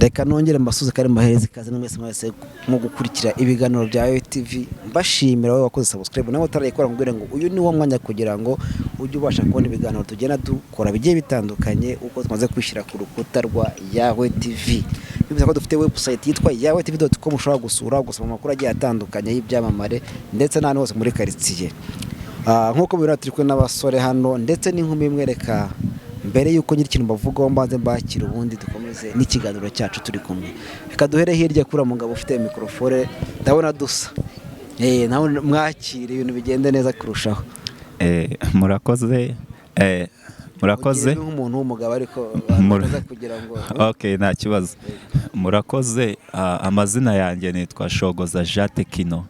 reka nongere mbasuze kare mbahereze ikaze mwese mu gukurikira ibiganiro bya TV mbashimira wowe wakoze subscribe nawe utarayikora ngubwire ngo uyu ni wo mwanya kugira ngo ujye ubasha kubona ibiganiro tugenda dukora bigiye bitandukanye uko tumaze kwishyira ku rukuta rwa Yawe TV. Bivuze ko dufite website yitwa yawetv.com ushobora gusura gusoma amakuru agiye atandukanye y'ibyamamare ndetse n'ahantu hose muri quartier. Nkuko mubira turi kuri n'abasore hano ndetse n'inkumi mwereka mbere yuko nyiri ikintu bavugaho mbanze mbakira ubundi dukomeze n'ikiganiro cyacu turi kumwe. Reka duhere hirya kuri mugabo ufite mikrofone ndabona dusa. Nawe mwakire ibintu bigende neza kurushaho. Murakoze nk'umuntu w'umugabo ariko baraza kugira ngo Okay, nta kibazo. Murakoze, amazina yanjye nitwa Shogoza Jatekino.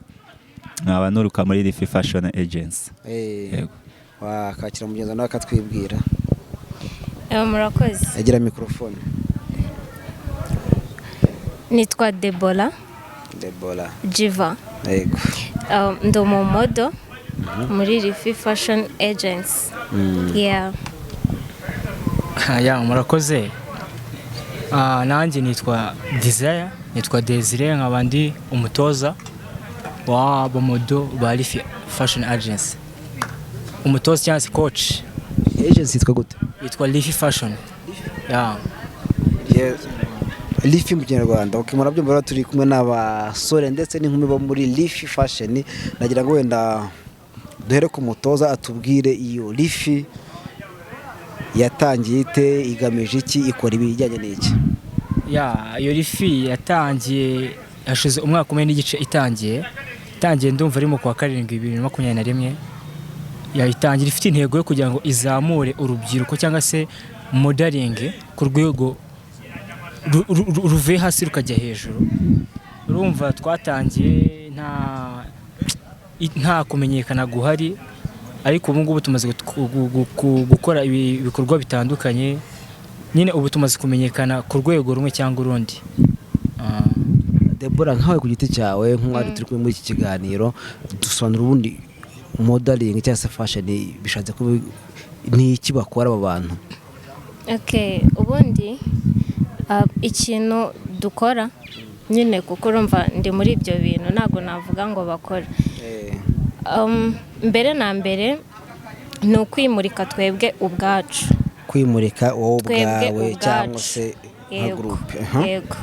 Nkaba nuruka muri Lifi Fashion Agency. Yego. Wakakira mugenzi nawe akatwibwira. Murakoze. Agira mikrofone. Nitwa Debola Jiva. Yego. Ndo mu modo muri Lifi Fashion Agency. Yeah. Murakoze. Nanjye nitwa Desire nkaba ndi umutoza wa bomodo ba Lifi Fashion Agency. Umutoza cyangwa se coach. Agency yitwa gute? Yitwa Lifi Fashion. Yes. Lifi mu Kinyarwanda. Okay, murabyumva turi kumwe n'abasore ndetse n'inkumi bo muri Lifi Fashion. Nagira ngo wenda duhere ku mutoza atubwire iyo Lifi yatangiye ite, igamije iki, ikora ibijyanye n'iki? Iyo Lifi yatangiye hashize umwaka umwe n'igice itangiye ndumva ari mu kwa 7 2021. Yayitangira ifite intego yo kugira ngo izamure urubyiruko cyangwa se modeling ku rwego ruve hasi rukajya hejuru. Urumva twatangiye nta kumenyekana guhari, ariko ubu ngubu tumaze gukora ibikorwa bitandukanye. Nyine ubu tumaze kumenyekana ku rwego rumwe cyangwa urundi. Debora, nkawe ku giti cyawe nk'umwari turi kumwe muri iki kiganiro, dusobanura ubundi modeling cyangwa se fashion bishatse kuba ni iki bakora aba bantu? Okay, ubundi ikintu dukora nyine kuko urumva ndi muri ibyo bintu ntago navuga ngo bakora. Mbere na mbere ni ukwimurika twebwe ubwacu. Kwimurika wowe ubwawe cyangwa se nka groupe. Yego.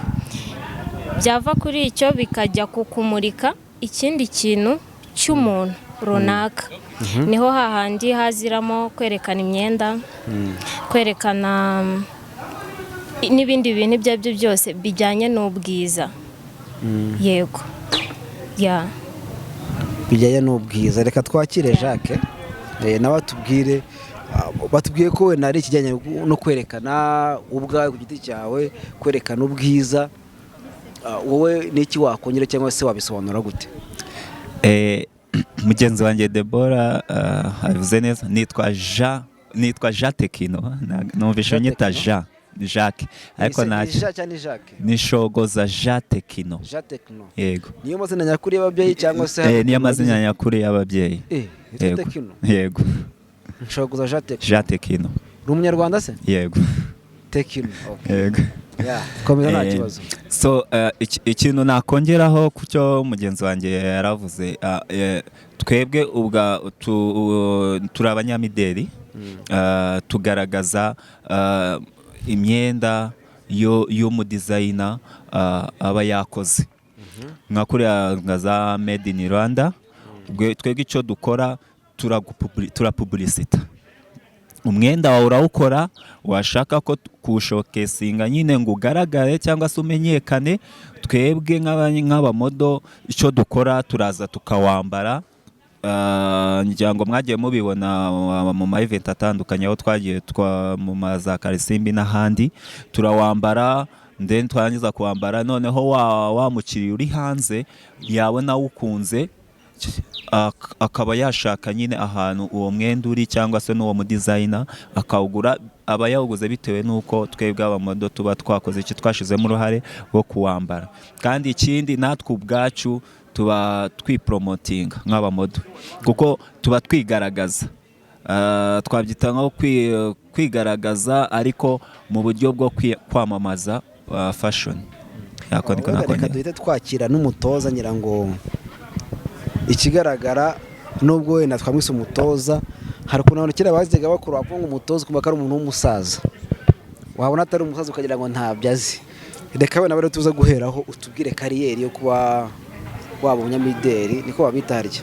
Byava kuri icyo bikajya kukumurika ikindi kintu cy'umuntu runaka. Niho hahandi haziramo kwerekana imyenda, kwerekana n'ibindi bintu ibyo byose bijyanye n'ubwiza. Yego. Bijyanye n'ubwiza. Reka twakire Jacques nawe batubwiye ko we nari ikijyanye no kwerekana ubwawe ku giti cyawe, kwerekana ubwiza. Wowe n'iki wakongera cyangwa se wabisobanura gute? Mugenzi wanjye Debora avuze neza, nitwa Jatekino. Numvishe nyita Jacques ariko ni Shogoza Jatekino. Yego. Niyo mazina nyakuri y'ababyeyi cyangwa se? Niyo mazina nyakuri y'ababyeyi. Yego. Shogoza Jatekino. Uri umunyarwanda se? Yego. Tekino. Yego. Komeza nta kibazo. So ikintu nakongeraho ku cyo mugenzi wanjye yaravuze, twebwe ubwa turi abanyamideli, tugaragaza imyenda yo mu designer aba yakoze nka kuriya za made in Rwanda. Twebwe icyo dukora turapublicita. Umwenda wawe urawukora, washaka ko kuwushokesinga nyine ngo ugaragare cyangwa se umenyekane, twebwe nk'abamodo icyo dukora turaza tukawambara. Ngira ngo mwagiye mubibona mu ma event atandukanye aho twagiye mu maza Karisimbi n'ahandi, turawambara then twarangiza kuwambara noneho wamukiriye uri hanze yabona ukunze akaba yashaka nyine ahantu uwo mwenda uri cyangwa se n'uwo mu designer akawugura, aba yawuguze bitewe n'uko twebwe abamodo tuba twakoze icyo twashizemo uruhare rwo kuwambara. Kandi ikindi natwe ubwacu tuba twipromoting nk'abamodo kuko tuba twigaragaza. Twabyita nko kwigaragaza ariko mu buryo bwo kwamamaza fashion yako niko reka nakongera. duhite twakira n'umutoza ngira ngo ikigaragara nubwo wenda twamwise umutoza hari ukuntu abantu kera bazajyaga bakora wavuga umutoza ukumva ko ari umuntu w'umusaza wabona atari umusaza ukagira ngo ntabyo azi. Reka wenda bari tuza guheraho utubwire kariyeri yo kuba waba umunyamideli niko babita harya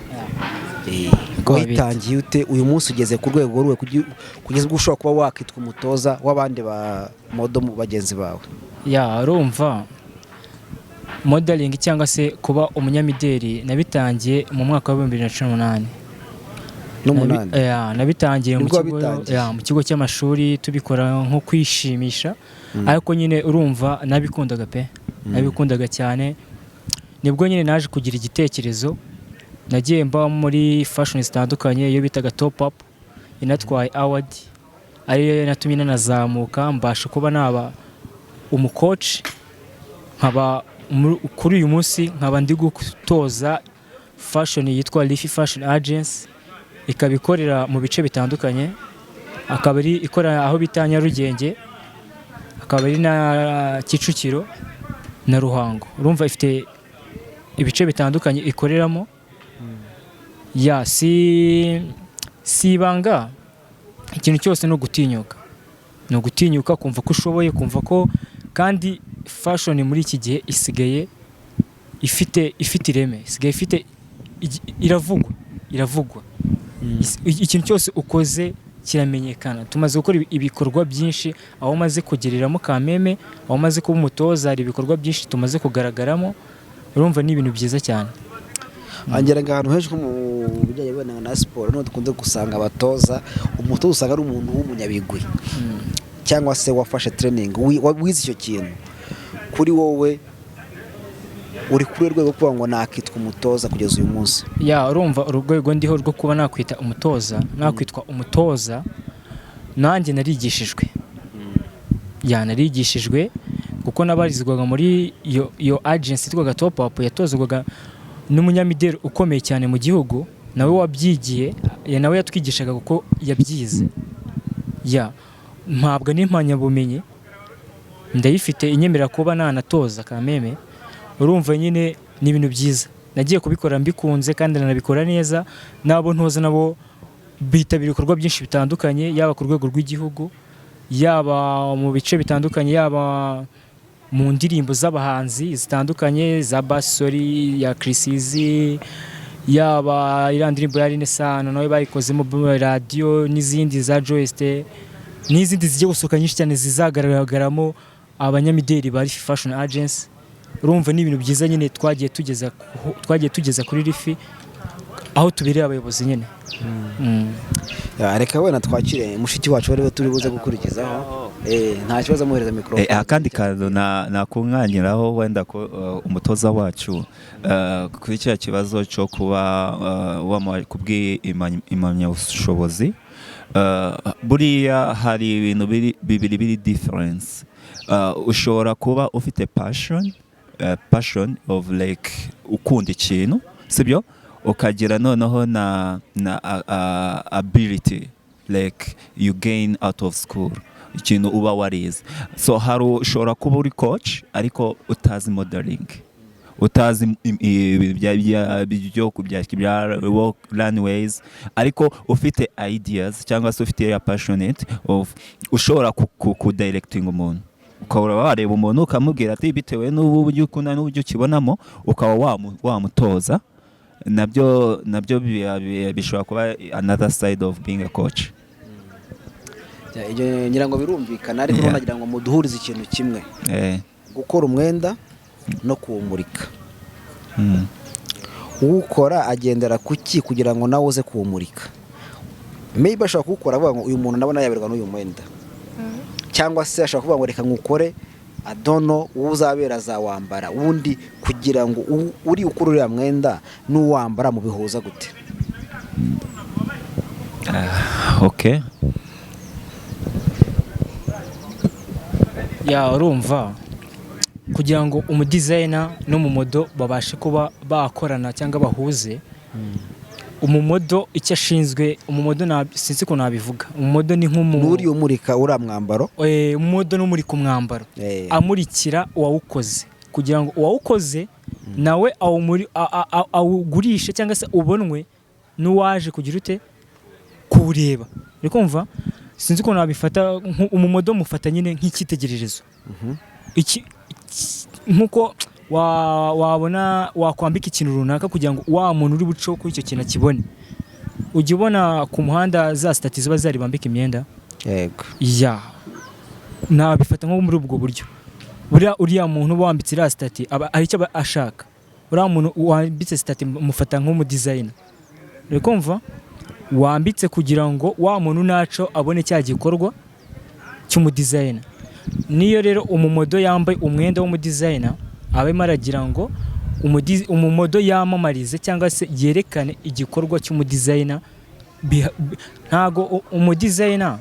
wayitangiye ute uyu munsi ugeze ku rwego ruwe kugeza ubwo ushobora kuba wakitwa umutoza w'abandi ba modo bagenzi bawe? urumva modeling cyangwa se kuba umunyamideli nabitangiye mu mwaka wa 2018. Nabitangiye mu kigo cy'amashuri tubikora nko kwishimisha ariko nyine urumva nabikundaga cyane. Nibwo nyine naje kugira igitekerezo nagiye mba muri fashion zitandukanye iyo bitaga top up inatwaye award ariyo natumye nanazamuka mbasha kuba naba umucoach nkaba kuri uyu munsi nkaba ndi gutoza fashion yitwa Lifi Fashion Agency ikabikorera mu bice bitandukanye akaba ari ikora aho bita Nyarugenge akaba ari na Kicukiro na Ruhango. Urumva ifite ibice bitandukanye ikoreramo si ibanga ikintu cyose no gutinyuka kumva ko ushoboye kumva ko kandi fashion muri iki gihe isigaye ifite ireme isigaye ifite iravugwa ikintu cyose ukoze kiramenyekana. Tumaze gukora ibikorwa byinshi aho umaze kugereramo kameme aho umaze kuba umutoza hari ibikorwa byinshi tumaze kugaragaramo. Urumva ni ibintu byiza cyane. Angera ahantu henshi nko mu bijyanye na siporo no dukunze gusanga abatoza umutoza usanga ari umuntu w'umunyabigwi cyangwa se wafashe training wize icyo kintu. Kuri wowe uri kuri rwego kuvuga ngo nakitwa umutoza kugeza uyu munsi? Urumva urwego ndiho rwo kuba nakwitwa umutoza nanjye narigishijwe kuko nabarizwaga muri iyo agency yitwaga Top Up yatozwaga n'umunyamideli ukomeye cyane mu gihugu nawe wabyigiye nawe yatwigishaga kuko yabyize. Mpabwa n'impamyabumenyi ndayifite inyemerera kuba nanatoza kameme. Urumva nyine ni ibintu byiza nagiye kubikora mbikunze kandi nanabikora neza. Nabo ntoza nabo bitabira ibikorwa byinshi bitandukanye yaba ku rwego rw'igihugu yaba mu bice bitandukanye yaba mu ndirimbo z'abahanzi zitandukanye za Basori ya Krisizi yaba irandirimbo ya Rinesano nawe bayikozemo radio n'izindi za Joyste n'izindi zigiye gusohoka nyinshi cyane zizagaragaramo abanyamideli bari Fashion Agency. Urumva ni ibintu byiza nyine twagiye tugeza kuri Lifi aho tubireye abayobozi nyine. Reka wenda twakire mushiki wacu bari turi buze gukurikizaho nta kibazo amuhereza mikoro. Akandi kantu nakunganiraho wenda ko umutoza wacu kuri cya kibazo cyo kuba kubw'impamyabushobozi buriya hari ibintu bibiri difference. Ushobora kuba ufite passion of like ukunda ikintu sibyo ukagira noneho na ability like you gain out of school ikintu uba warize. So ushobora kuba uri coach ariko utazi modeling utazi ibyo kubya walk runways ariko ufite ideas cyangwa se ufite passionate of ushobora ku directing umuntu ukaba wareba umuntu ukamubwira ati bitewe n'uburyo ukunda n'uburyo ukibonamo ukaba wamutoza. Nabyo bishobora kuba another side of being a coach. Ngira ngo birumvikana ariko nagira ngo muduhurize ikintu kimwe gukora umwenda no kuwumurika. Ukora agendera kuki kugira ngo nawe uze kuwumurika? Maybe ashaka gukora avuga ngo uyu muntu ndabona yaberwa n'uyu mwenda cyangwa se ashaka kuvuga ngo reka ngukore adono uzabera zawambara ubundi kugira ngo uri ukurura mwenda n'uwambara mu bihuza gute? Okay. Urumva kugira ngo umudesigner no mu modo babashe kuba bakorana cyangwa bahuze umumodo icyo ashinzwe, umumodo sinzi ko nabivuga, umumodo ni n'uri umurika uriya mwambaro, umumodo n'umurika umwambaro, amurikira uwawukoze kugira ngo uwawukoze nawe awugurishe cyangwa se ubonwe n'uwaje kugira ute kuwureba. uri kumva, sinzi ko nabifata umumodo mufata nyine nk'icyitegererezo. Nkuko wabona wakwambika ikintu runaka kugira ngo wa muntu uri buco kuri icyo kintu akibone. Ujya ubona ku muhanda za stati ziba zari bambika imyenda, yego ya nabifata nko muri ubwo buryo. Uriya muntu wambitse iriya stati ari icyo ashaka. Uriya muntu wambitse stati mufata nk'umu designer, uri kumva, wambitse kugira ngo wa muntu naco abone cya gikorwa cy'umu designer. Niyo rero umumodo yambaye umwenda w'umu designer abemo aragira ngo umumodo yamamarize cyangwa se yerekane igikorwa cy'umu designer. Ntago umu designer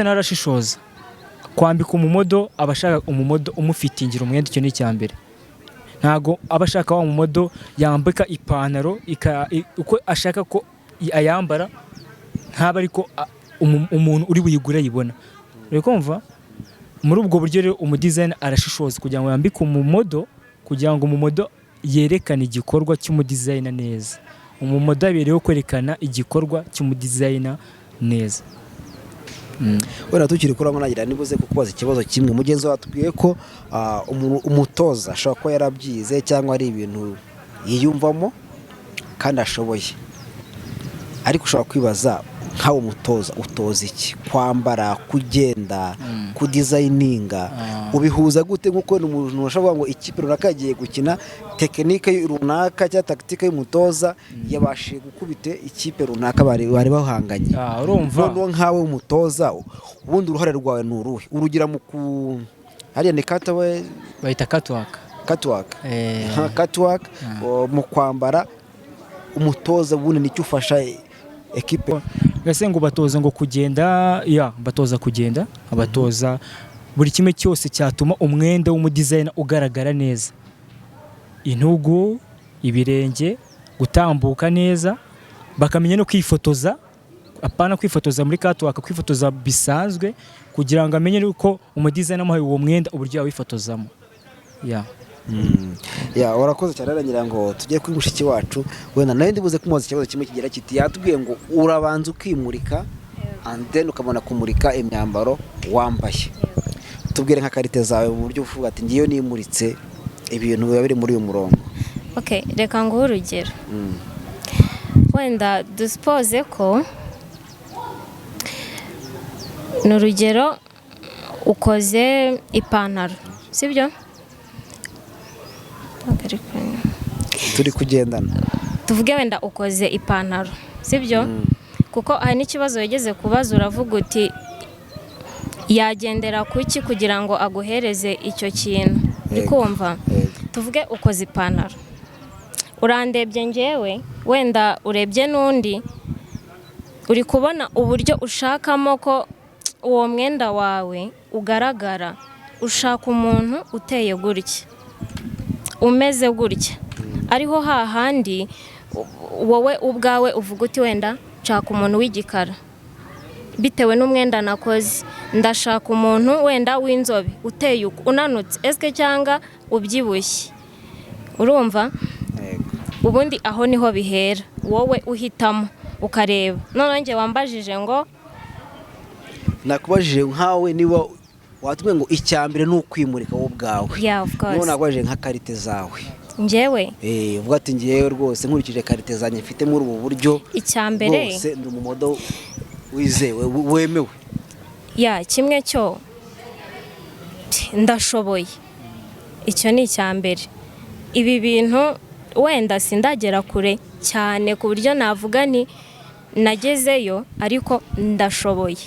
arashishoza kwambika umumodo, abashaka umumodo umufitingira umwenda, icyo ni cyambere. Ntago abashaka wa umumodo yambika ipantaro uko ashaka ko ayambara, ntaba ariko umuntu uri buyigure yibona. Uri kumva, muri ubwo buryo rero umu designer arashishoza kugira ngo yambike umumodo, kugira ngo umumodo yerekane igikorwa cy'umu designer neza. Umumodo abereyeho kwerekana igikorwa cy'umu designer neza. Wenda tukiri kuramo nagira nibuze kukubaza ikibazo kimwe. Mugenzi watubwiye ko umutoza ashobora kuba yarabyize cyangwa ari ibintu yiyumvamo kandi ashoboye, ariko ushobora kwibaza nkawe umutoza utoza iki? Kwambara, kugenda, kudesigninga, ubihuza gute? Nkuko umuntu ashobora ngo ikipe runaka yagiye gukina, tekinike runaka cyangwa tactique y'umutoza yabashije gukubite ikipe runaka bari bahanganye. Urumva nkawe umutoza ubundi uruhare rwawe ni uruhe? Urugira mu hariya ni katawe bayita catwalk, catwalk mu kwambara. Umutoza ubundi nicyo ufasha ekipe? Gase ngo batoza ngo kugenda, batoza kugenda, abatoza buri kimwe cyose cyatuma umwenda w'umu designer ugaragara neza. Intugu, ibirenge, gutambuka neza, bakamenya no kwifotoza. Apana kwifotoza muri catwalk, kwifotoza bisanzwe kugira ngo amenye uko umu designer amuhaye uwo mwenda uburyo yawifotozamo. Urakoze cyane. Aragira ngo tujye kuri mushiki wacu. Wenda nawe ndibuze kumubaza ikibazo kimwe kigera kiti, yatubwiye ngo urabanza ukimurika and then ukabona kumurika imyambaro wambaye. Tubwire nka karite zawe mu buryo uvuga ati ngiyo nimuritse ibintu biba biri muri uyu murongo. Okay, reka nguhe urugero. Wenda duspose ko n'urugero ukoze ipantaro, sibyo? Turi kugendana, tuvuge wenda ukoze ipantaro, sibyo? Kuko hari n'ikibazo wegeze kubaza, uravuga uti yagendera kuki kugira ngo aguhereze icyo kintu. Ndikumva, tuvuge ukoze ipantaro, urandebye njyewe, wenda urebye n'undi, uri kubona uburyo ushakamo ko uwo mwenda wawe ugaragara. Ushaka umuntu uteye gutya, umeze gutya, ariho hahandi wowe ubwawe uvuga uti wenda nshaka umuntu w'igikara bitewe n'umwenda nakoze, ndashaka umuntu wenda w'inzobe uteye unanutse eske cyangwa ubyibushye. Urumva, ubundi aho niho bihera, wowe uhitamo ukareba. None nge wambajije ngo, nakubajije nkawe niba watubwiye ngo icyambere ni ukwimurika wowe ubwawe. Of course. None nakubajije nka karite zawe. Njyewe uvuga ati ngiyewe rwose nkurikije karite zanjye mfite muri ubu buryo, icyambere rwose ndi umumodo wizewe wemewe. Kimwe cyo ndashoboye, icyo ni icyambere. Ibi bintu wenda sindagera kure cyane ku buryo navuga ni nagezeyo, ariko ndashoboye.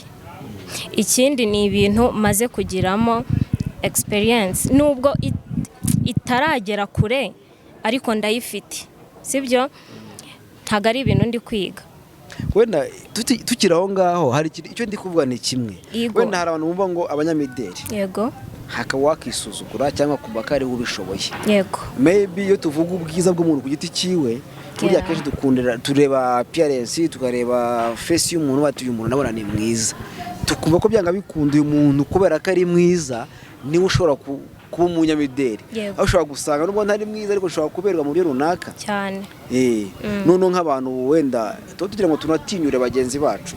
Ikindi ni ibintu maze kugiramo experience, nubwo itaragera kure ariko ndayifite, sibyo? Ntago ari ibintu ndi kwiga. Wenda tukiri aho ngaho hari icyo ndi kuvuga ni kimwe. Wenda hari abantu bumva ngo abanyamideli, yego, hakaba wakisuzugura cyangwa kumva ko ari we ubishoboye. yego Maybe iyo tuvuga ubwiza bw'umuntu ku giti cyiwe burya akenshi tureba appearance tukareba face y'umuntu bati uyu muntu nabona ni mwiza, tukumva ko byanga bikunda uyu muntu kubera ko ari mwiza niwe ushobora kuba umunyamideli. Aho ushobora gusanga nubwo ntari mwiza ariko ushobora kuberwa mu buryo runaka cyane. none nk'abantu wenda tugira ngo tunatinyure bagenzi bacu,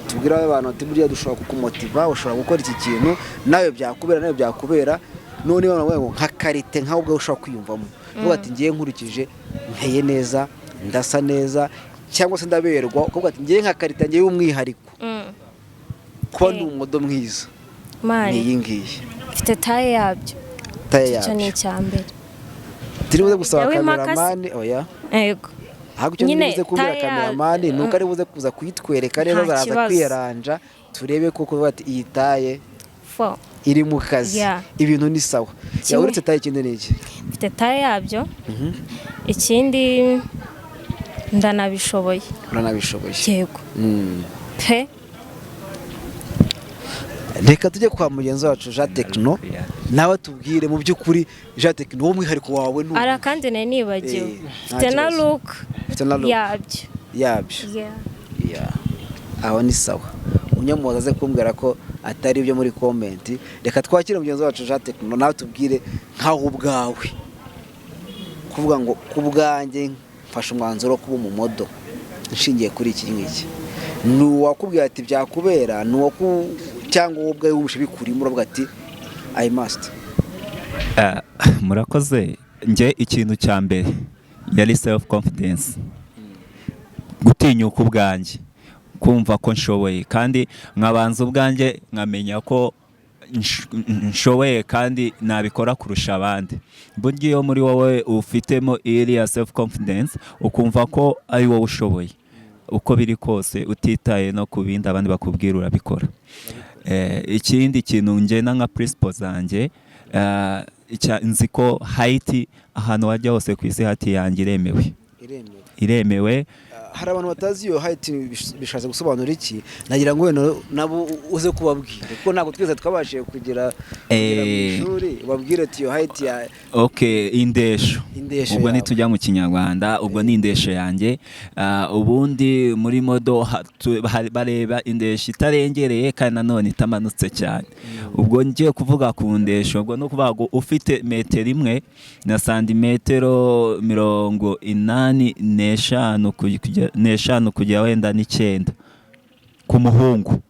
tubwira abantu ati buriya dushobora kukumotiva, ushobora gukora iki kintu nawe byakubera none bana ngo nka karite nkaho ubwo ushobora kwiyumvamo uvuga ati ngiye nkurikije nteye neza ndasa neza cyangwa se ndaberwa, uvuga ati ngiye nka karite ngiye umwihariko kuba ndi umumodo mwiza ni iyi ngiyi mfite taye yabyo. Icyo ni icyambere. Turi buze gusaba kameramani oya yego ahubwo icyo nibuze kubwira kameramani nuko ari buze kuza kuyitwereka neza zaraza kwiyaranja turebe koko bati iyi taye iri mu kazi ibintu ni sawa. Uretse taye ikindi n'iki mfite taye yabyo. Ikindi ndanabishoboye. Uranabishoboye yego pe. Reka tujye kwa mugenzi wacu Jean Techno nawe tubwire mu by'ukuri Jean Techno wo mwihariko wawe n'ubu. Ara kandi nibagiwe mfite na look yabyo. Aho ni sawa. Unyamuza aze kumbwira ko atari ibyo muri comment. Reka twakire mugenzi wacu Jean Techno nawe tubwire nkaho ubwawe kuvuga ngo kubwanjye mfashe umwanzuro kuba umumodo nshingiye kuri iki ngiki. Nuwakubwira ati byakubera cyangwa ubwawe wubushe bikurimo uravuga ati I must. Murakoze. Nge ikintu cya mbere yari self confidence, gutinyuka ubwanjye, kumva ko nshoboye kandi nkabanza ubwanjye nkamenya ko nshoboye kandi nabikora kurusha abandi. Burya iyo muri wowe ufitemo iriya self confidence ukumva ko ari wowe ushoboye uko biri kose utitaye no ku bindi abandi bakubwira urabikora. Ikindi kintu ngena nka principle zanjye nzi ko height ahantu wajya hose ku isi hati yanjye iremewe. Hari abantu batazi iyo height bishatse gusobanura iki, nagira ngo nabo uze kubabwira kuko ntabwo twese twabashije kugera mu ishuri babwire ati iyo height ya indesho ubwo nitujya mu kinyarwanda ubwo ni indesho yanjye. Ubundi muri modo bareba indesho itarengereye kandi nanone itamanutse cyane. Ubwo ngiye kuvuga ku ndesho ubwo no kuvuga ngo ufite metero imwe na santimetero 85 kujya wenda n'9 ku muhungu.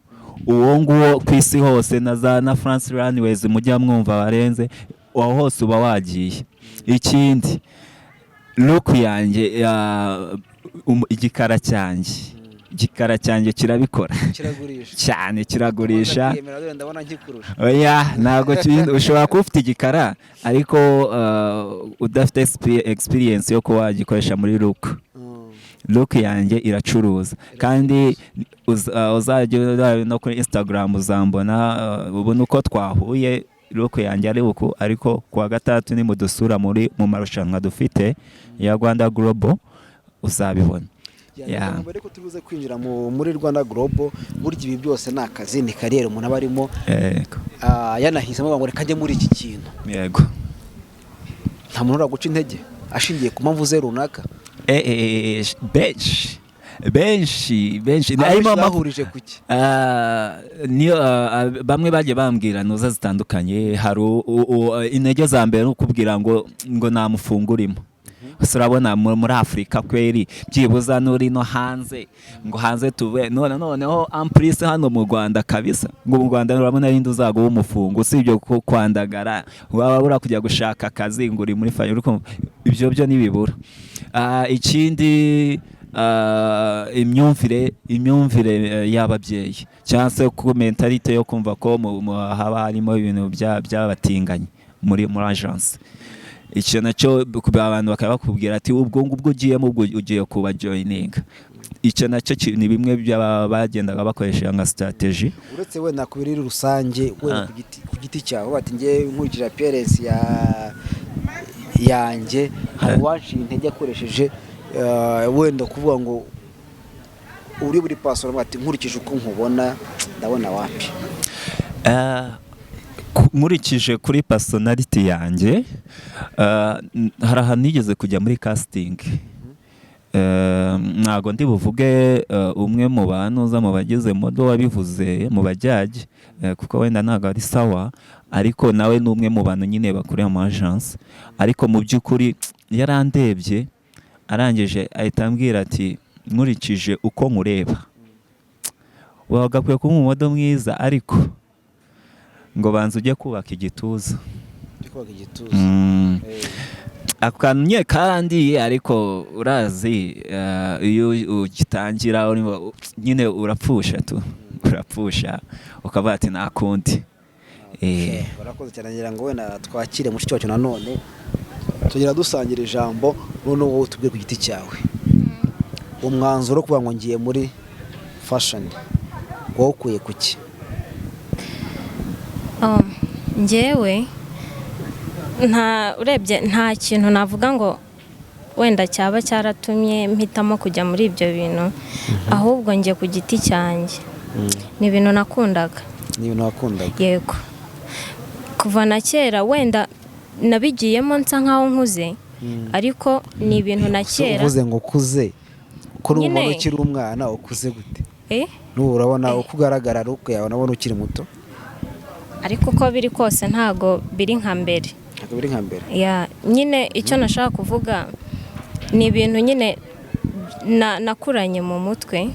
Uwo nguwo ku isi hose na France Runways mujya mwumva barenze aho hose uba wagiye. Ikindi look yanjye igikara cyanjye kirabikora cyane, kiragurisha. Oya ntabwo ushobora kuba ufite igikara ariko udafite experience yo kuba wagikoresha muri look yanjye iracuruza kandi uzajya no kuri Instagram uzambona ubu nuko twahuye. Look yanjye ari uku ariko kuwa gatatu ni mudusura mu marushanwa dufite ya Rwanda Global uzabibona. Mbere ko tubuze kwinjira muri Rwanda Global burya ibi byose ni akazi ni kariyeri umuntu aba arimo yanahisemo ngo reka njye muri iki kintu. Yego nta muntu uraguca intege ashingiye ku mpamvu ze runaka. benshi bahurije kuki niyo bamwe bagiye bambwira nuza zitandukanye. Hari intege za mbere ukubwira ngo namufungurimo. Urabona muri Afrika kweri byibuza nuri no hanze ngo hanze tuve noneho amprise hano mu Rwanda kabisa ngo mu Rwanda urabona rindi uzago umufungo usibyo kwandagara waba kujya gushaka akazi ngo uri muri family ibyo nibibura. Ikindi imyumvire y'ababyeyi cyangwa se ku mentalite yo kumva ko haba harimo ibintu by'abatinganye muri agence. Icyo nacyo abantu bakaba bakubwira ati ubwo ugiyemo ugiye kuba joininga. Icyo nacyo ni bimwe bagendaga bakoresha nka strategy. Uretse we nakubiri rusange we ku giti cyawe bati ngiye nkurikira appearance yanjye hari waci intege akoresheje wenda kuvuga ngo uri buri pasoro bati nkurikije uko nkubona ndabona wapi. nkurikije kuri personality yanjye, hari ahantu nigeze kujya muri casting. Ntago ndi buvuge umwe mu bantu mu bagize modo wabivuze mu bajyaji, kuko wenda ntago ari sawa, ariko nawe ni umwe mu bantu nyine bakorera mu agence. Ariko mu by'ukuri yarandebye arangije ahita ambwira ati nkurikije uko nkureba wagakwiye kuba umumodo mwiza, ariko ngo banza ujye kubaka igituza. Akanye kandi ariko urazi iyo ugitangira nyine urapfusha ukavuga ati nakundi. Barakoze cyane, ngira ngo wenda twakire mushiki wacu nanone tugira dusangira ijambo, none wowe tubwire ku giti cyawe umwanzuro kuba ngo ngiye muri fashion wowe ukuye kuki? Njyewe urebye nta kintu navuga ngo wenda cyaba cyaratumye mpitamo kujya muri ibyo bintu, ahubwo njye ku giti cyanjye ni ibintu nakundaga. Yego, kuva na kera wenda nabigiyemo nsa nkaho nkuze, ariko ni ibintu na kera. Uvuze ngo ukuze ko n'umuntu ukiri umwana ukuze gute? N'ubu urabona uko ugaragara ari uko yawe, nabona ukiri muto, ariko uko biri kose ntago biri nka mbere. Nyine icyo nashaka kuvuga ni ibintu nyine nakuranye mu mutwe,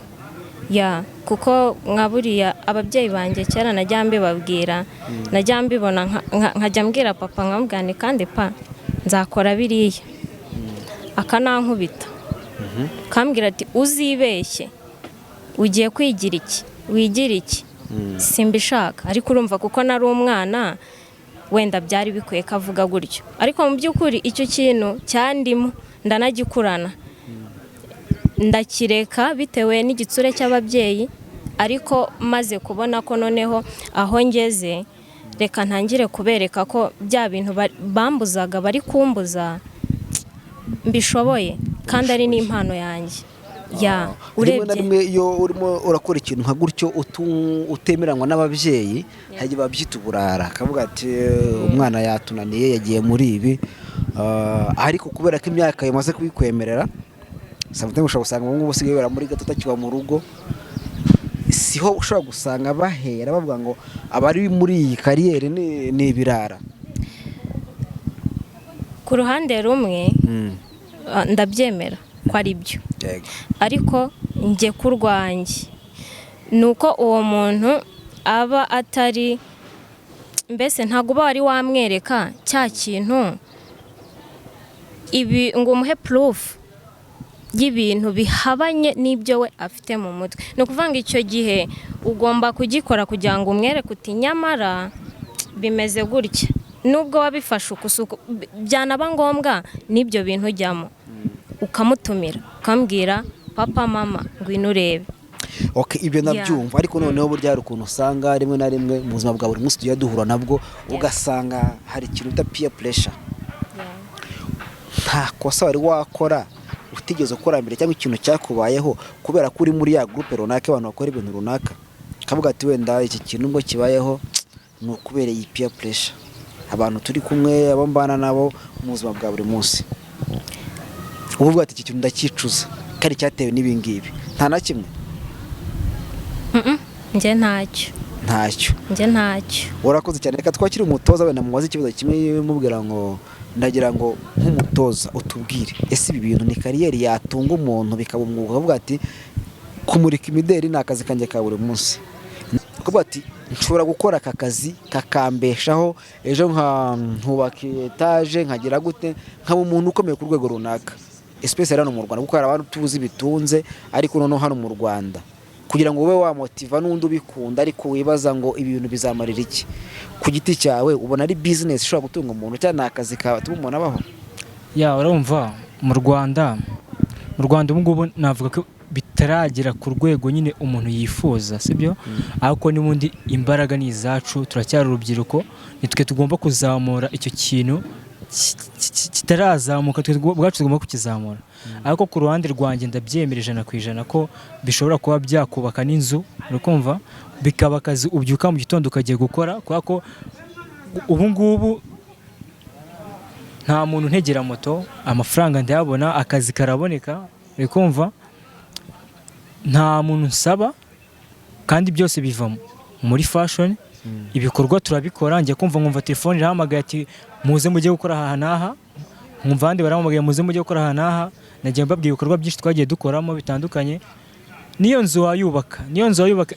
kuko nka buriya ababyeyi banjye kera najya mbibabwira, najya mbibona nkajya mbwira papa nkamubwira kandi pa nzakora biriya, akanankubita kambwira ati uzibeshye ugiye kwigira iki, wigira iki, simbishaka. Ariko urumva kuko nari umwana wenda byari bikwiye kavuga gutyo, ariko mu by'ukuri icyo kintu cyandimo ndanagikurana, ndakireka bitewe n'igitsure cy'ababyeyi. Ariko maze kubona ko noneho aho ngeze, reka ntangire kubereka ko bya bintu bambuzaga bari kumbuza mbishoboye, kandi ari n'impano yanjye. Urebye iyo urimo urakora ikintu nka gutyo utemeranywa n'ababyeyi, hajya babyita uburara, akavuga ati umwana yatunaniye yagiye muri ibi, ariko kubera ko imyaka yamaze kubikwemerera, sometimes ushobora gusanga ubu ngubu usigaye wera muri gato utakiba mu rugo, siho ushobora gusanga bahera bavuga ngo abari muri iyi kariyeri ni ibirara. Ku ruhande rumwe ndabyemera ko ari byo, ariko njye ku rwanjye ni uko uwo muntu aba atari, mbese ntabwo uba wari wamwereka cya kintu ibi ngo umuhe proof y'ibintu bihabanye n'ibyo we afite mu mutwe. Ni ukuvuga ngo icyo gihe ugomba kugikora kugira ngo umwereke uti nyamara bimeze gutya, nubwo wabifashe ukusuku byanaba ngombwa n'ibyo bintu ujyamo, ukamutumira ukambwira papa mama ngwino urebe. Ibyo nabyumva, ariko noneho burya hari ukuntu usanga rimwe na rimwe mu buzima bwa buri munsi tujya duhura nabwo, ugasanga hari ikintu bita peer pressure. Nta kosa wari wakora utigeze ukora mbere, cyangwa ikintu cyakubayeho kubera ko uri muri ya groupe runaka abantu bakora ibintu runaka, kavuga ati wenda iki kintu ngo kibayeho ni ukubera iyi peer pressure, abantu turi kumwe abo mbana nabo mu buzima bwa buri munsi, uvuga ati iki kintu ndakicuza kandi cyatewe n'ibingibi. Nta na kimwe? Njye ntacyo. Njye ntacyo. Urakoze cyane. Reka twakire umutoza wenda mubaze ikibazo kimwe mubwira ngo ndagira ngo nk'umutoza utubwire, ese ibi bintu ni kariyeri yatunga umuntu bikaba umwuga, ukavuga ati kumurika imideri ni akazi kanjye ka buri munsi, ukavuga ati nshobora gukora aka kazi kakambeshaho, ejo nkubaka etaje nkagira gute, nkaba umuntu ukomeye ku rwego runaka, especially hano mu Rwanda, kuko hari abantu tuzi bitunze, ariko noneho hano mu Rwanda kugira ngo ube wamotiva n'undi ubikunda, ariko wibaza ngo ibintu bizamarira iki. Ku giti cyawe ubona ari business ishobora gutunga umuntu cyane akazi katuma umuntu abaho? Urumva mu Rwanda ubu ngubu navuga ko bitaragera ku rwego nyine umuntu yifuza, sibyo? Ariko n'ubundi imbaraga ni izacu, turacyari urubyiruko, nitwe tugomba kuzamura icyo kintu kitarazamuka, twe ubwacu tugomba kukizamura. Ariko ku ruhande rwanjye ndabyemera 100% ko bishobora kuba byakubaka n'inzu, urikumva, bikaba akazi ubyuka mu gitondo ukagiye gukora, kubera ko ubu ngubu nta muntu ntegera moto, amafaranga ndayabona, akazi karaboneka, uri kumva, nta muntu nsaba kandi byose bivamo muri fashion. Ibikorwa turabikora, njya kumva nkumva telefone irahamagaye ati muze mujye gukora aha n'aha, nkumva abandi barahamagaye muze mujye gukora aha n'aha, nagiye mbabwira ibikorwa byinshi twagiye dukoramo bitandukanye. Niyo nzu wayubaka,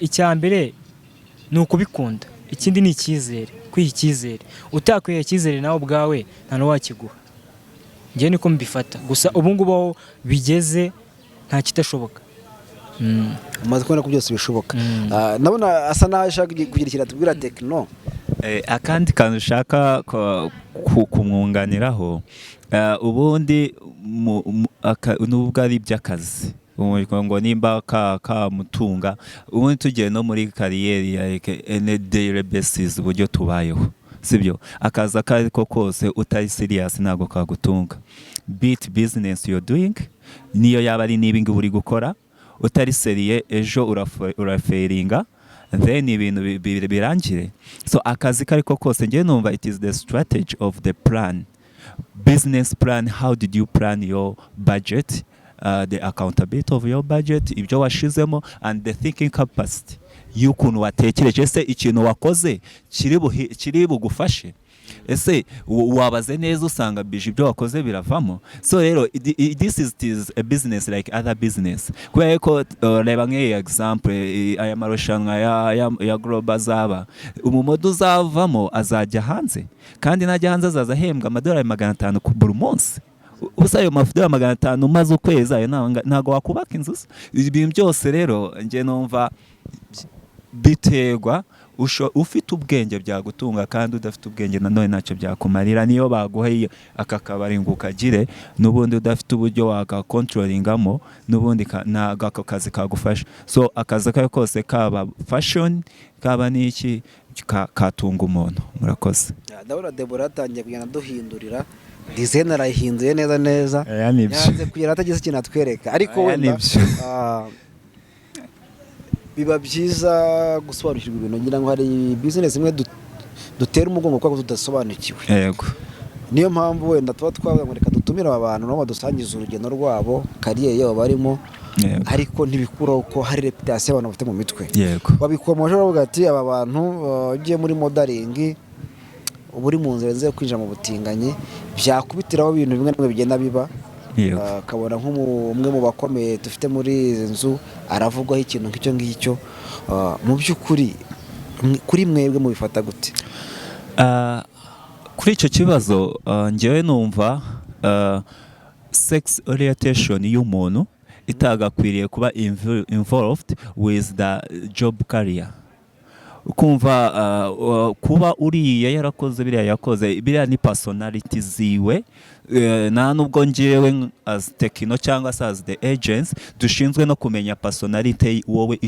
icya mbere ni ukubikunda, ikindi ni icyizere, kwiha icyizere. Utakwiha icyizere nawe ubwawe nta n'uwakiguha. Njye niko mbifata, gusa ubu ngubu aho bigeze nta kitashoboka. umaze kubona ko byose bishoboka. Nabona asa naho ashaka kugira ikintu atubwira Tekno. Akandi kantu ushaka kumwunganiraho, ubundi nubwo ari iby'akazi ngo nimba kamutunga, ubundi tugiye no muri kariyeri ya daily basis uburyo tubayeho, sibyo? Akazi akariko kose utari serious ntabwo kagutunga. Beat business you're doing, niyo yaba ari n'ibingi uri gukora, utari seriye ejo uraferinga, then ibintu birangire. So akazi kariko kose ngiye numva it is the strategy of the plan, business plan. How did you plan your budget, the accountability of your budget, ibyo washizemo, and the thinking capacity y'ukuntu watekereje ese ikintu wakoze kiri bugufashe, ese wabaze neza usanga bije ibyo wakoze biravamo. So rero this is a business like other business. Kubera ko reba nk'iyi example aya marushanwa ya global zaba, umumodo uzavamo azajya hanze, kandi najya hanze azaza ahembwa amadolari 500 ku buri munsi. Ubusa ayo mafidora 500 maze ukwezi ayo ntago wakubaka inzu. Ibintu byose rero nje numva biterwa ufite ubwenge byagutunga, kandi udafite ubwenge nanone ntacyo byakumarira. Niyo baguhaye akakabari ngo ukagire, n'ubundi udafite uburyo waga controllingamo, n'ubundi ntago ako kazi kagufasha. So akazi kayo kose kaba fashion kaba n'iki katunga umuntu. Murakoze. Ndabona Deborah atangiye kugenda duhindurira design, arayihinduye neza yanze kugera atagize ikintu atwereka, ariko wenda biba byiza gusobanukirwa ibintu. Ngira ngo hari business imwe dutera umugongo kuko tudasobanukiwe. Yego, niyo mpamvu wenda tuba twavuga ngo reka dutumire abantu nabo badusangiza urugendo rwabo, kariyeri yabo barimo, ariko ntibikuraho ko hari reputation abantu bafite mu mitwe. Yego, babikomoje bavuga ati aba bantu ugiye muri modeling uburi mu nzira zo kwinjira mu butinganyi, byakubitiraho ibintu bimwe n'imwe bigenda biba. Kabona nk'umwe mu bakomeye dufite muri izi nzu aravugwaho ikintu nk'icyo ngicyo. Mu by'ukuri kuri mwebwe mubifata gute? Kuri icyo kibazo njyewe numva sex orientation y'umuntu itagakwiriye kuba involved with the job career. Ukumva kuba uriya yarakoze biriya yakoze, biriya ni personality ziwe. Nta nubwo njyewe as Tekno cyangwa as the agents dushinzwe no kumenya personality wowe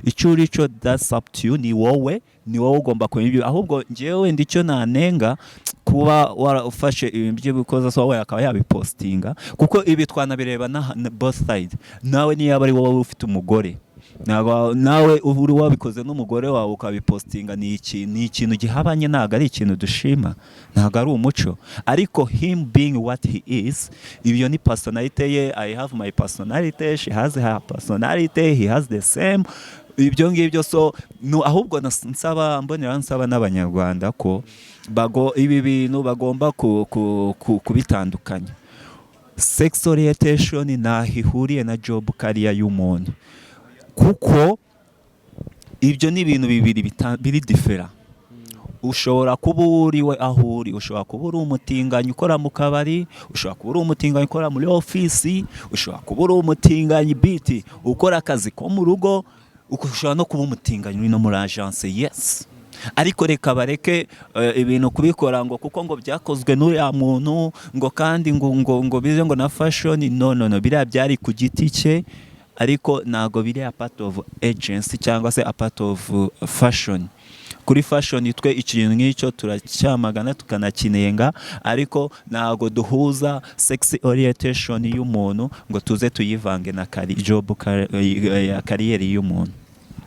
icurico that's up to you. Ni wowe ugomba kumenya. Ahubwo njyewe ndicyo nanenga kuba warafashe ibintu by'ibikoza so wowe akaba yabipostinga, kuko ibi twanabireba na both side. Nawe niyo ari wowe ufite umugore, nawe uri wabikoze n'umugore wawe ukabipostinga, ni ikintu gihabanye, ntago ari ikintu dushima, ntago ari umuco. Ariko him being what he is, ibyo ni personality ye. I have my personality, she has her personality, he has the same. Ibyo ngibyo so ahubwo nsaba n'abanyarwanda ko ibi bintu bagomba kubitandukanya. Sex orientation ntahihuriye na job career y'umuntu, kuko ibyo ni ibintu bibiri biri different. Ushobora kuba uriwe aho uri, ushobora kuba uri umutinganyi ukora mu kabari, ushobora kuba uri umutinganyi ukora muri office, ushobora kuba uri umutinganyi biti ukora akazi ko mu rugo, ushobora no kuba umutinganyi uri no muri agence. Yes, ariko reka bareke ibintu kubikora ngo kuko ngo byakozwe n'uriya muntu ngo kandi ngo bize ngo na fashion. No, biriya byari ku giti cye, ariko ntago biri a part of agency cyangwa se a part of fashion. Kuri fashion twe ikintu nk'icyo turacyamagana tukanakinenga, ariko ntago duhuza sex orientation y'umuntu ngo tuze tuyivange na job kariyeri y'umuntu.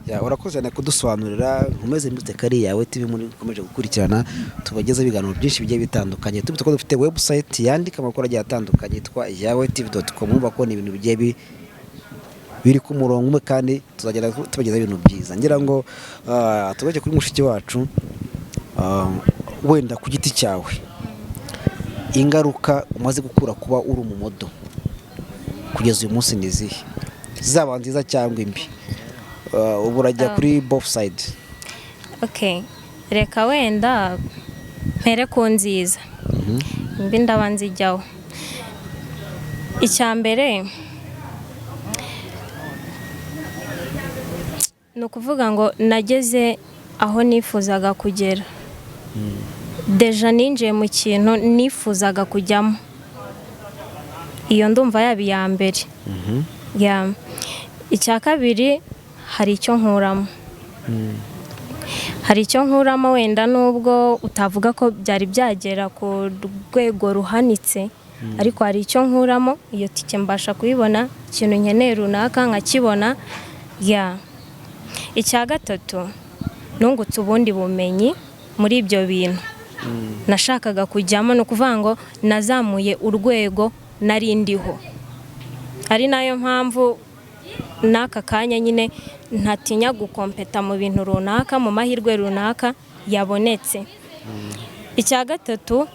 urakoze cyane kudusobanurira nkomeze mbite kari yawe TV muri komeje gukurikirana tubageza ibiganiro byinshi bigiye bitandukanye tubite ko dufite website yandika amakuru agiye atandukanye yitwa yawetv.com umva ko ni ibintu bigiye biri ku murongo umwe kandi tuzagenda tubageza ibintu byiza ngira ngo tugaje kuri mushiki wacu wenda ku giti cyawe ingaruka umaze gukura kuba uri umumodo kugeza uyu munsi nizihe zaba nziza cyangwa imbi ubu urajya kuri both side. Okay, reka wenda mpere ku nziza imbi ndaba nzijyaho. Icya mbere ni ukuvuga ngo nageze aho nifuzaga kugera deja ninjiye mu kintu nifuzaga kujyamo iyo ndumva yaba iya mbere. Icya kabiri hari icyo nkuramo wenda nubwo utavuga ko byari byagera ku rwego ruhanitse ariko hari icyo nkuramo iyo tike mbasha kuyibona ikintu nkeneye runaka nkakibona. Icya gatatu nungutse ubundi bumenyi muri ibyo bintu nashakaga kujyamo ni ukuvuga ngo nazamuye urwego nari ndiho ari nayo mpamvu n'aka kanya nyine ntatinya gukompeta mu bintu runaka mu mahirwe runaka yabonetse. Icya gatatu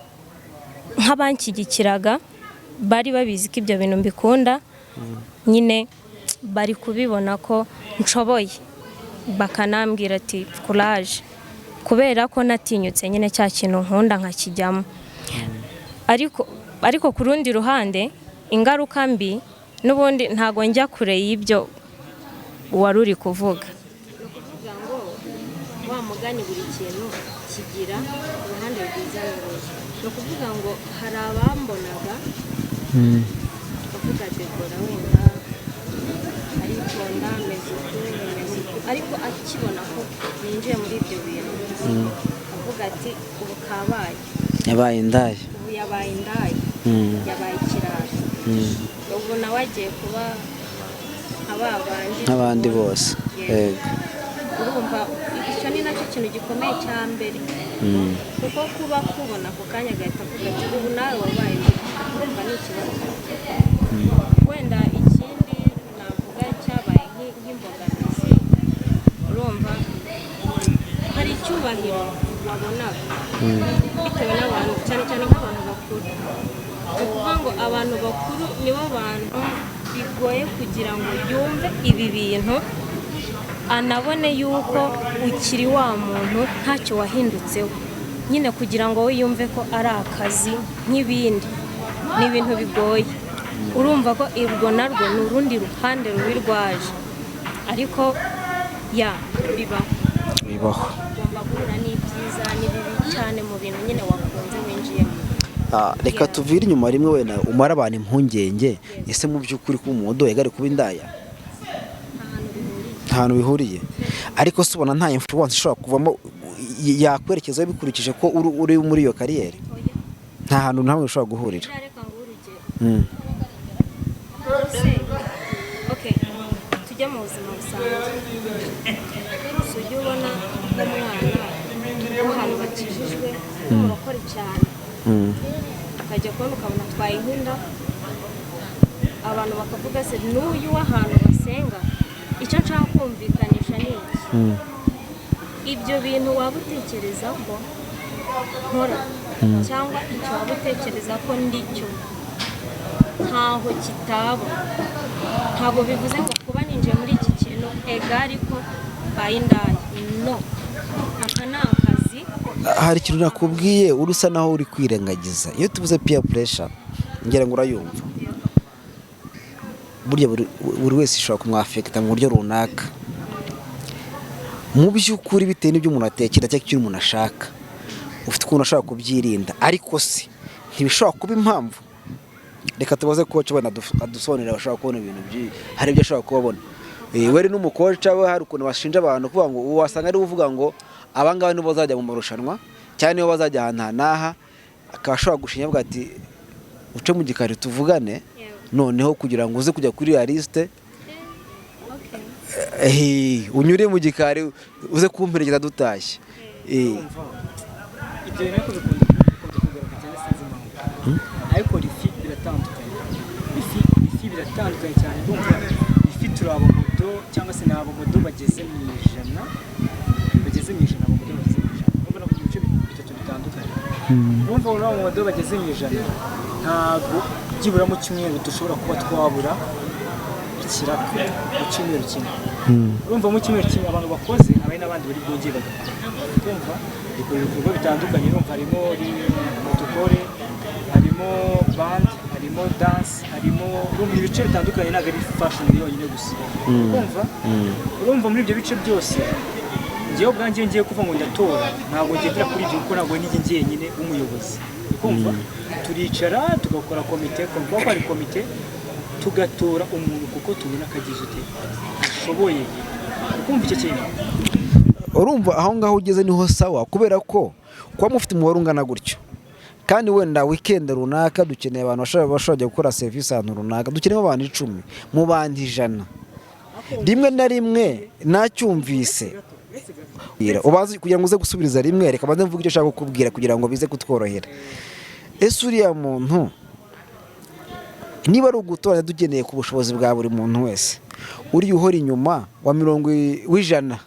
nk'abanshyigikiraga bari babizi ko ibyo bintu mbikunda nyine bari kubibona ko nshoboye bakanambwira ati courage kubera ko natinyutse nyine cya kintu nkunda nkakijyamo. Ariko ku rundi ruhande ingaruka mbi n'ubundi ntago njya kure y'ibyo wari uri kuvuga. Ni ukuvuga ngo wa mugani buri kintu kigira uruhande rwiza n'urubi. Ni ukuvuga ngo hari abambonaga bavuga Debora wenda aritonda ameze ariko akibona ko ninjiye muri ibyo bintu avuga ati ubu kabaye yabaye indaya yabaye ikirara ubu nawe agiye kuba nk'abandi bose. urumva icyo ni nacyo kintu gikomeye cya mbere kuko kuba kubona ako kanya agahita avuga ati ubu nawe wabaye urumva ni ikibazo. Wenda ikindi navuga cyabaye nk'imbogamizi urumva hari icyubahiro wabonaga bitewe n'abantu cyane cyane nk'abantu bakuru. Ukuvuga ngo abantu bakuru nibo bantu bigoye kugira ngo yumve ibi bintu anabone yuko ukiri wa muntu ntacyo wahindutseho nyine kugira ngo we yumve ko ari akazi nk'ibindi ni ibintu bigoye. Urumva ko irwo narwo ni urundi ruhande rubi rwaje ariko bibaho ugomba guhura n'ibyiza n'ibibi cyane mu bintu nyine wakunze winjiyemo. Reka tuvire inyuma rimwe wenda umara abantu impungenge ese mu by'ukuri ko umumodo yagari kuba indaya nta hantu bihuriye ariko se ubona nta influence ishobora kuvamo yakwerekeza bikurikije ko uri muri iyo kariyeri nta hantu ntamwe ushobora guhurira. Tujya mu buzima busanzwe ujya ubona nk'umwana w'ahantu bakijijwe bakora cyane ukajya kubona ukabona atwaye inkinda abantu bakavuga se n'uyu w'ahantu basenga icyo nshaka kumvikanisha ni iki. Ibyo bintu waba utekereza ko nkora cyangwa icyo waba utekereza ko ndicyo ntaho kitaba ntabwo bivuze ngo kuba ninjiye muri iki kintu ariko mbaye indaya no aka ni akazi. Hari ikintu nakubwiye urusa naho uri kwirengagiza iyo tuvuze peer pressure ngira ngo urayumva burya buri wese ishobora kumwafekita mu buryo runaka mu by'ukuri bitewe n'ibyo umuntu atekera cyangwa icyo umuntu ashaka ufite ukuntu ashaka kubyirinda ariko se ntibishobora kuba impamvu. Reka tubaze coach wenda adusobanurira bashaka kubona ibintu hari ibyo ashaka kubabona weri n'umukoca we hari ukuntu bashinja abantu kuvuga ngo wasanga ari uvuga ngo abangaba nibo bazajya mu marushanwa cyane nibo bazajya ahantu hanaha akashobora gushinya avuga ati uce mu gikari tuvugane noneho kugira ngo uze kujya kuri ya liste unyure mu gikari uze kumperekeza dutashye. ibyo bintu ariko bikunda kugaruka cyane sinzi impamvu ariko ifi biratandukanye ifi biratandukanye cyane ndumva ifi turi abamodo cyangwa se ni abamodo bageze mu ijana abamodo bageze mu ijana urabona ko ibice bitatu bitandukanye urumva abamodo bageze mu ijana ntabwo byibura mu cyumweru dushobora kuba twabura ikiraka mu cyumweru kimwe urumva mu cyumweru kimwe abantu bakoze abari n'abandi bari bwongere bagakora dukora ibikorwa bitandukanye urumva harimo dukore harimo band harimo dance harimo ibice bitandukanye ntabwo ari fashion yonyine gusa urumva muri ibyo bice byose ngewe ubwanjye ngiye kuva ngo ndatora ntabwo ngendera kuri ibyo kuko ntabwo nijye njyenyine w'umuyobozi turicara tugakora komite kumva ko ari komite tugatora umuntu kuko tubona akagize ute ashoboye ukumva icyo kintu urumva aho ngaho ugeze niho sawa kubera ko kuba mufite umubare ungana gutyo kandi wenda weekend runaka dukeneye abantu bashobora gukora service ahantu runaka dukeneye abantu 10 mu bandi 100 rimwe na rimwe nacyumvise ubazi kugira ngo uze gusubiriza rimwe reka banze mvuga icyo ushaka kukubwira kugira ngo bize kutworohera ese uriya muntu niba ari ugutoranya dukeneye ku bushobozi bwa buri muntu wese uri uhora inyuma wa 100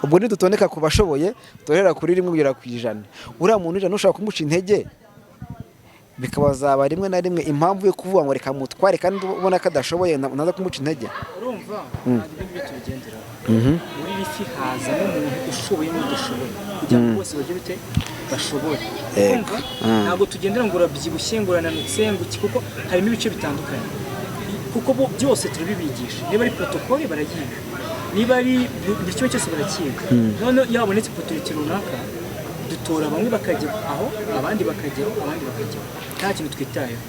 ubwo nidutondeka ku bashoboye torera kuri rimwe kugera ku 100 uriya muntu 100 ushaka kumuca intege bikabazaba rimwe na rimwe impamvu yo kuvuga ngo reka mutware kandi ubona ko adashoboye naza kumuca intege urumva ibyo tugendera muri ifi haza n'umuntu ushoboye n'udashoboye kugira ngo bose bagire ute bashoboye urumva ntabwo tugendera ngo urabyibushye ngo urananutse ngo kuko harimo ibice bitandukanye kuko byose turabibigisha niba ari protocole barayiga niba ari buri kimwe cyose barakiga none iyo habonetse opportunity runaka dutora bamwe bakajya aho abandi bakajya nta kintu twitayeho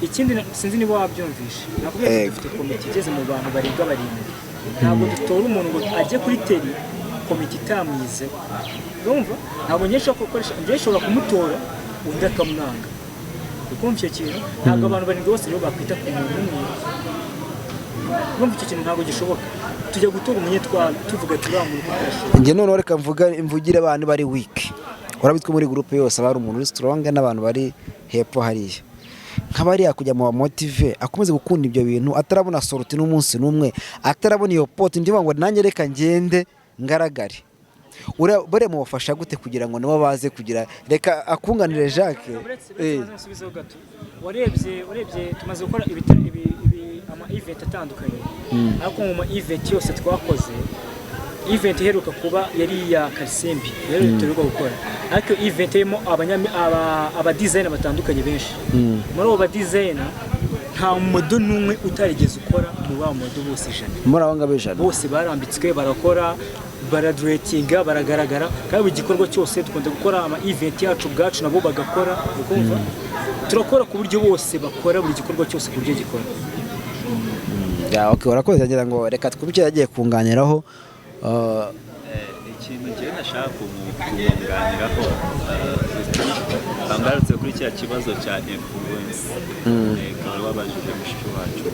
ikindi sinzi niba wabyumvishe nakubwiye dufite komite igeze mu bantu barenga 7 ntabwo dutora umuntu ngo ajye kuri teri komite itamwize urumva ntabwo nyesha gukoresha ndeshobora kumutora undi akamwanga ukumva icyo kintu ntabwo abantu barindwi bose rero bakwita ku muntu umwe urumva icyo kintu ntabwo gishoboka tujya gutora umunyetwaro tuvuga turamuntu ukoresha njye none reka mvugire abantu bari weak urabitwe muri groupe yose abari umuntu uri strong n'abantu bari hepfo hariya nk'abariya kujya mu motive akomeze gukunda ibyo bintu atarabona sorti n'umunsi n'umwe atarabona iyo pot ndivuga ngo nanjye reka ngende ngaragare bare mubafasha gute kugira ngo nabo baze kugira reka akunganire Jacques warebye tumaze gukora ama event atandukanye ariko mu event yose twakoze event iheruka kuba yari ya Karisimbi yari turuka gukora ariko event irimo aba designer batandukanye benshi muri abo ba designer nta modo numwe utarigeze ukora mu ba modo bose 100 muri abo ngabo 100 bose barambitswe barakora baraduretinga baragaragara kandi buri gikorwa cyose dukunda gukora ama event yacu bwacu nabo bagakora ukumva turakora ku buryo bose bakora buri gikorwa cyose ku buryo gikora okay urakoze ngira ngo reka twubike yagiye kunganiraho ikintu ngiye nashaka kumunganiraho bangarutse kuri cya kibazo cya influence kandi wabajije mushiki wacu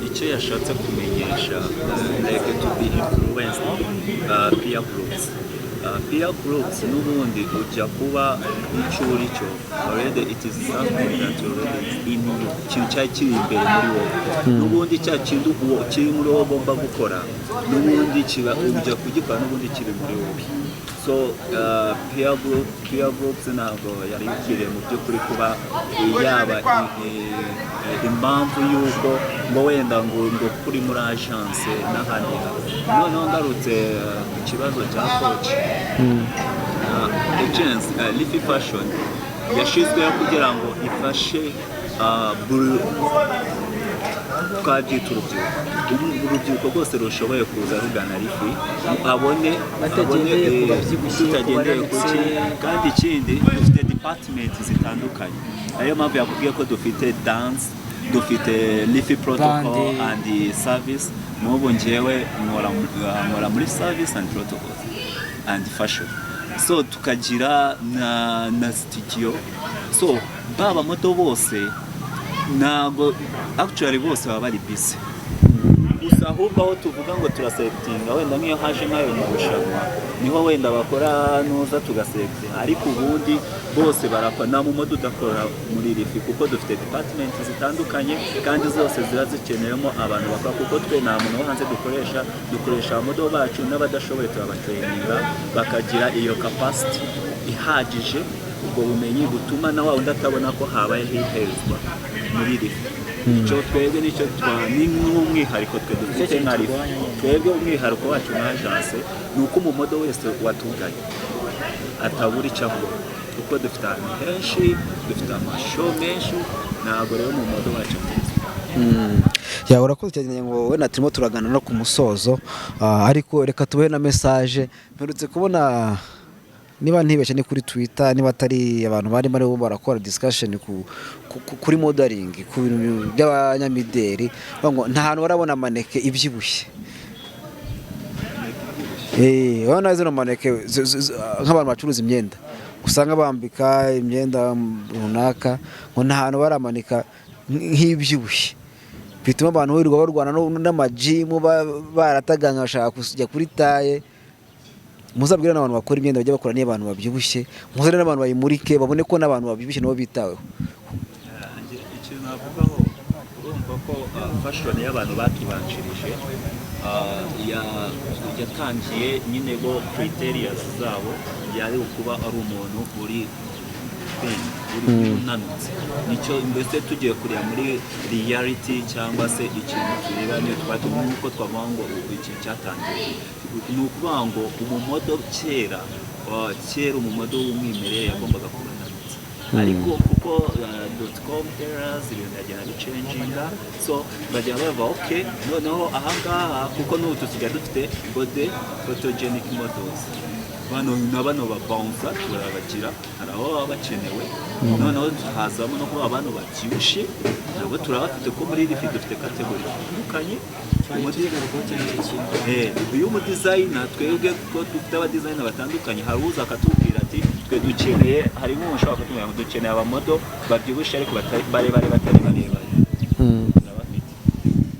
icyo yashatse kumenyesha like to be influenced peer groups n'ubundi ujya kuba icyo uri cyo already it is something that already in you kintu cyari kiri imbere muri wowe n'ubundi cya kintu kiri muri wowe ugomba gukora n'ubundi kiba ujya kugikora n'ubundi kiri muri wowe so peer groups ntabwo yari ikiriye mu by'ukuri kuba yaba impamvu y'uko ngo wenda ngo kuri muri agence n'ahandi noneho ngarutse ku kibazo cya coach agence Lifi Fashion yashyizweho kugira ngo ifashe twabyita urubyiruko rwose rushoboye kuza rugana Lifi abone tutagendeye kuki kandi ikindi dufite department zitandukanye ariyo mpamvu yakubwiye ko dufite dance dufite Lifi protocol and service n'ubu njyewe nkora muri service and protocol and fashion so tukagira na studio so baba moto bose ntago actually bose baba bari busy ahubwo aho tuvuga ngo turasetinga wenda nk'iyo haje nk'ayo marushanwa niho wenda bakora nuza tugasetinga, ariko ubundi bose barakora, nta mumodo udakora muri rifi kuko dufite department zitandukanye kandi zose ziba zikeneyemo abantu bakora, kuko twe nta muntu wo hanze dukoresha abamodo bacu n'abadashoboye turabatrayininga bakagira iyo capacity ihagije, ubwo bumenyi butuma na wa undi atabona ko habaye hihezwa muri rifi. Icyo twebwe nicyo ni nk'umwihariko twe dufite nka rifi. Twebwe umwihariko wacu nka agence ni uko umumodo wese watuganye atabura icyo akora, kuko dufite ahantu henshi, dufite amashow menshi, ntabwo rero umumodo wacu ya urakoze cyane ngo we na turimo turagana no ku musozo, ariko reka tubahe na message. Mperutse kubona niba ntibeshye ni kuri Twitter, niba atari abantu bari bo barakora discussion kuri modeling ku bintu by'abanyamideli, ngo nta hantu barabona maneke ibyibushye. Wana zino maneke nk'abantu bacuruza imyenda usanga bambika imyenda runaka, ngo nta hantu baramanika nk'ibyibushye, bituma abantu birirwa barwana n'amajimu barataganga bashaka kujya kuri taye. Muzabwira n'abantu bakora imyenda bajya bakora n'abantu babyibushye, muzare n'abantu bayimurike babone ko n'abantu babyibushye nabo bitaweho. Ikintu navugaho, urumva ko fashion y'abantu bakibanjirije yatangiye nyine go criteria zabo yari kuba ari umuntu uri unanutse. Nicyo mbese tugiye kureba muri reality cyangwa se ikintu tureba niyo twatuma uko twavuga ngo ikintu cyatangiye ni ukuvuga ngo umumodo kera umumodo w'umwimerere yagombaga kuba unanutse, ariko kuko .com errors ibintu byagenda bicenjinga, so bajya bava okay, noneho ahangaha kuko n'ubu tusigaye dufite body photogenic models, bano babounce turabagira, hari aho baba bakenewe, noneho hazamo no kuba abantu babyibushye nabo turabafite, ko muri rifi dufite kategori zitandukanye. Uyu mu designer twebwe ko dufite abadesigner batandukanye, hari uza akatubwira ati twe dukeneye, harimo ushobora kutubwira ngo dukeneye abamodo babyibushye ariko barebare batari barebare,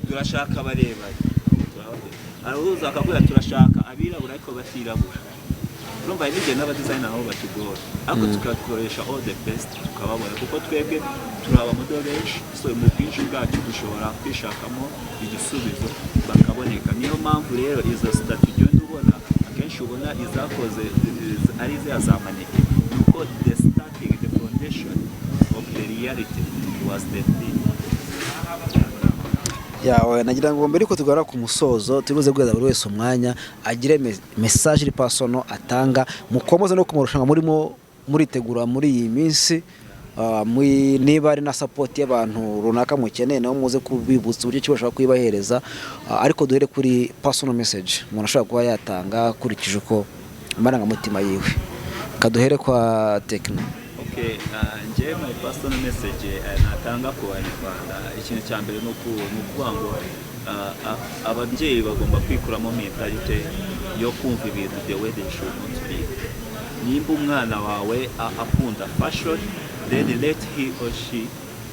turashaka barebare. Hari uza akabwira turashaka abirabura ariko batirabura. Urumva n'igihe n'abadesigner nabo batugora, ariko tukakoresha all the best tukababona, kuko twebwe turi abamodo benshi, so mu bwinshi bwacu dushobora kwishakamo igisubizo bakaboneka. Niyo mpamvu rero izo statut ugenda ubona akenshi ubona izakoze ari zazamaneke, nuko the starting, the foundation of the reality was the thing. Yawe nagira ngo mbere ko tugara ku musozo tubuze guheza buri wese umwanya agire message iri personal atanga, mukomoze no kumurushanwa murimo muritegura muri iyi minsi, niba ari na support y'abantu runaka mukeneye naho muze kubibutsa uburyo kibashaka kwibahereza, ariko duhere kuri personal message umuntu ashobora kuba yatanga kurikije uko amarangamutima yiwe. Kaduhere kwa Tekno. Njye my personal message natanga ku Banyarwanda, ikintu cya mbere ni ukuvuga ngo ababyeyi bagomba kwikuramo mentalite yo kumva ibintu the way they should not be. Nimba umwana wawe akunda fashion, then let he or she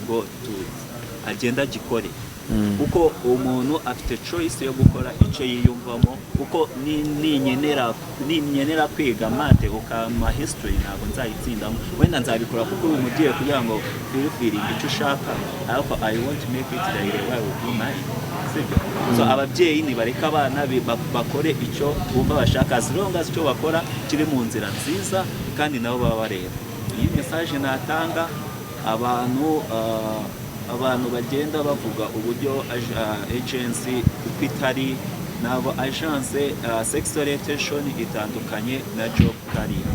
go to agenda gikore, kuko umuntu afite choice yo gukora icyo yiyumvamo, kuko ninyenera kwiga mate ukama history ntabwo nzayitsindamo, wenda nzabikora kuko uri umugiye kugira ngo feel icyo ushaka, ariko I want to make it the way would be mine. So ababyeyi nibareka abana bakore icyo bumva bashaka, as long as icyo bakora kiri mu nzira nziza kandi nabo baba bareba. Iyi message natanga abantu bagenda bavuga uburyo agency uko itari, ntabwo agence sex orientation itandukanye na job career.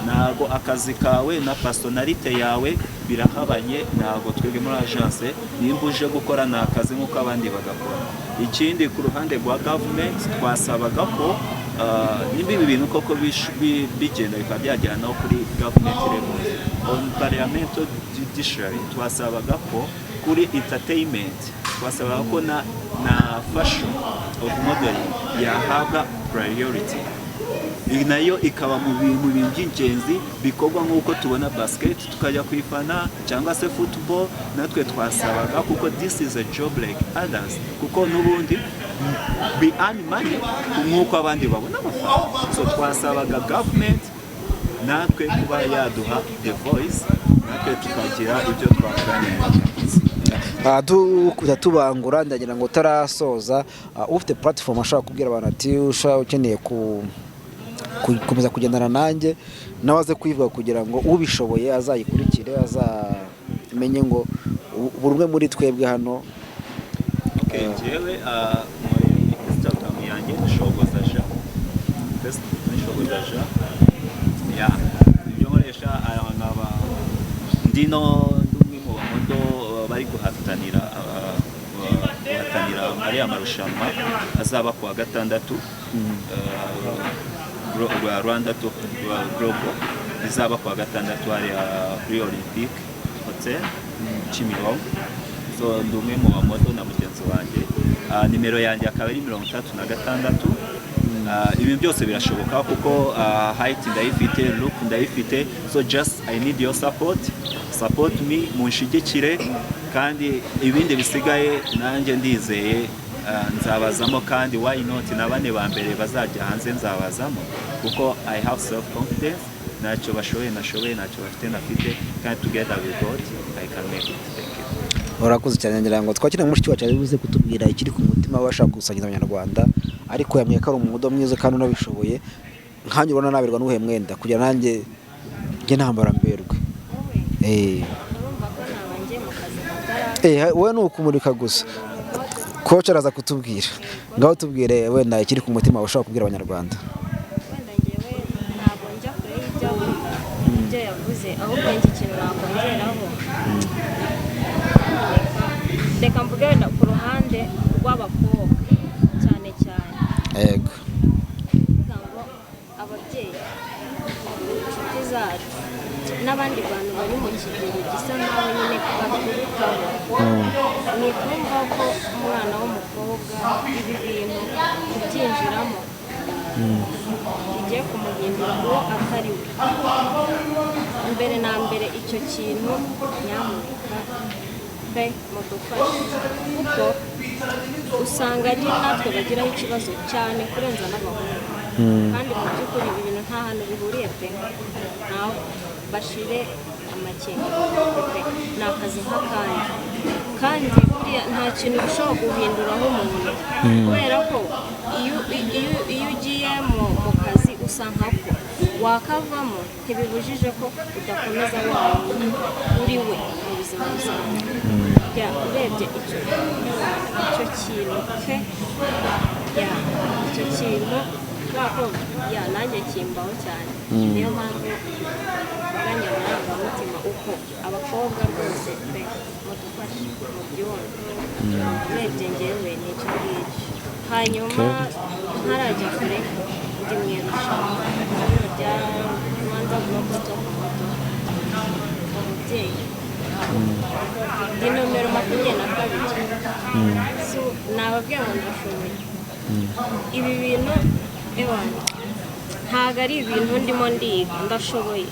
Ntabwo akazi kawe na personality yawe birahabanye, ntabwo twebwe muri agence nimba uje gukora na akazi nk'uko abandi bagakora. Ikindi ku ruhande rwa government twasabaga ko nimba ibi bintu koko bigenda bikaba byagera no kuri government level, on parliamental judiciary twasabaga ko kuri entertainment twasabaga ko na fashion of modeling yahabwa priority. nayo ikaba mu bintu by'ingenzi bikorwa nk'uko tubona basket tukajya kuyifana cyangwa se football, natwe twasabaga kuko this is a job like others, kuko n'ubundi we earn money nk'uko abandi babona amafaranga. So twasabaga government natwe kuba yaduha the voice, natwe tukagira ibyo twaganira. tubangura ndagira ngo utarasoza ufite platform ashaka kubwira abantu ati ukeneye kumeza kugendana nanjye nawe aze kuyivuga kugira ngo ubishoboye azayikurikire, azamenye ngo buri umwe muri twebwe hano. Njyewe muri Instagram yanjye nishogozaja ibyo nkoresha nkaba ndimo umwe mu bamodo bari guhatanira ariya marushanwa azaba kuwa gatandatu Rwanda Global, bizaba kuwa gatandatu hariya kuri Olympic Hotel Kimironko. So ndi umwe mu bamodo na mugenzi wanjye, nimero yanjye akaba ari 36. Ibi byose birashoboka kuko height ndayifite, look ndayifite, so just I need your support me, munshigikire, kandi ibindi bisigaye nanjye ndizeye nzabazamo, kandi why not na bane ba mbere bazajya hanze nzabazamo kuko I have self confidence, ntacyo bashoboye nashoboye, ntacyo bafite nafite, kandi together with God I can make it. Thank you. Urakoze cyane, ngira ngo twakire mushiki wacu aribuze kutubwira ikiri ku mutima washaka gusangiza abanyarwanda, ariko yamye ko ari umudo mwiza kandi unabishoboye, nkanjye ubona nabirwa n'uhe mwenda kugira nanjye nge ntambara mberwe. Wowe ni ukumurika gusa, coach araza kutubwira, ngaho tubwire wenda ikiri ku mutima washaka kubwira abanyarwanda. Wenda ngewe ntabwo njya kure y'ibyo yavuze, ahubwo iki kintu nakongeraho, reka mvuge wenda ku ruhande rw'abakobwa cyane cyane. Yego. Ngo ababyeyi, inshuti zacu n'abandi bantu bari mu kigero gisa naho nyine baturukaho, ni kumva ko umwana w'umukobwa ibi bintu kubyinjiramo bigiye kumuhindura uwo atari we. Mbere na mbere icyo kintu nyamuneka pe mudufashe, kuko usanga ari natwe bagiraho ikibazo cyane kurenza n'abahungu, kandi mu by'ukuri ibi bintu nta hantu bihuriye pe, naho bashire amakenga pe, ni akazi nk'akandi, kandi buriya nta kintu bishobora guhinduraho umuntu, kubera ko iyo ugiye mu kazi usa nkako wakavamo, ntibibujije ko udakomeza wawe uri we mu buzima busanzwe. Urebye icyo kintu pe, icyo kintu ntabwo nanjye kimbaho cyane, niyo mpamvu mvuganye amarangamutima uko abakobwa rwose pe mudufashe mubyumve. Urebye ngewe ni icyo ngicyo. Hanyuma ntarajya kure, ndi mu irushanwa rya Rwanda Global Top Moto, umubyeyi ndi nomero 22. So nababwiye ngo ndashoboye ibi bintu, ntabwo ari ibintu ndimo ndiga, ndashoboye.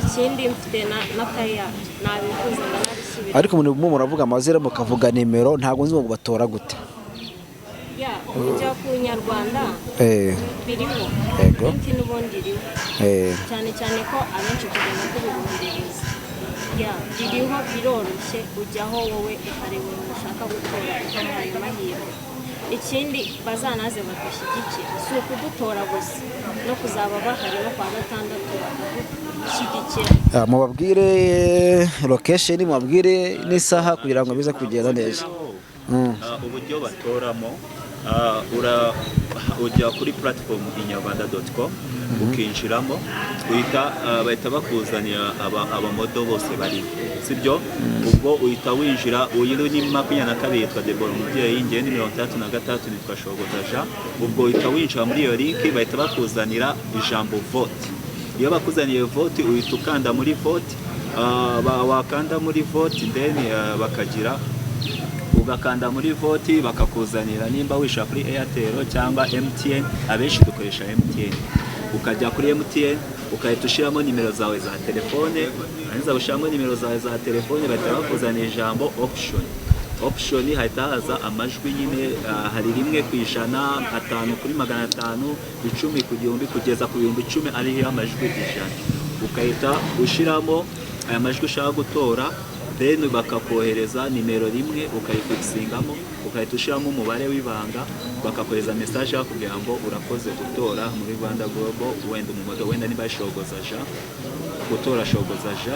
Ikindi mfite na kaya nabivuze ngo nabisubire. Ariko muravuga amazina mukavuga nimero, ntabwo nzi ngo batora gute. Kujya ku Nyarwanda biriho, iki n'ubundi iriho, cyane cyane ko abenshi tugenda kubibumviriza. Biriho, biroroshye, ujyaho wowe ukareba umuntu ushaka gutora ukamuha ayo mahirwe. Ikindi bazanaze badushyigikira, si ukudutora gusa, no kuzaba bahari no kwa gatandatu bakadushyigikira. Mubabwire location, mubabwire n'isaha kugira ngo bize kugenda neza. Uburyo batoramo, ujya kuri platform inyarwanda.com ukinjiramo, bahita bakuzanira abamodo bose bari, sibyo? Ubwo uhita winjira, uyu ni 22 yitwa Debora umubyeyi, ngiye ni 33 nitwa Shogozaja. Ubwo uhita winjira muri iyo link, bahita bakuzanira ijambo vote. Iyo bakuzaniye vote uhita ukanda muri vote, wakanda muri vote then bakagira ugakanda muri voti bakakuzanira nimba wishyura kuri Airtel cyangwa MTN, abenshi dukoresha MTN. Ukajya kuri MTN ukahita ushyiramo nimero zawe za telefone, hanyuma ushyiramo nimero zawe za telefone bahita bakuzanira ijambo option hahita haza amajwi nyine, hari 1 ku ijana, 5 kuri 500, 10 ku gihumbi kugeza ku 10,000 ariho amajwi 100. Ukahita ushyiramo aya majwi ushaka gutora, then bakakohereza nimero 1 ukayifixingamo, ukahita ushyiramo umubare w'ibanga, bakakohereza message bakubwira ngo urakoze gutora muri Rwanda Global, wenda umumodo wenda niba shogozaja gutora shogozaja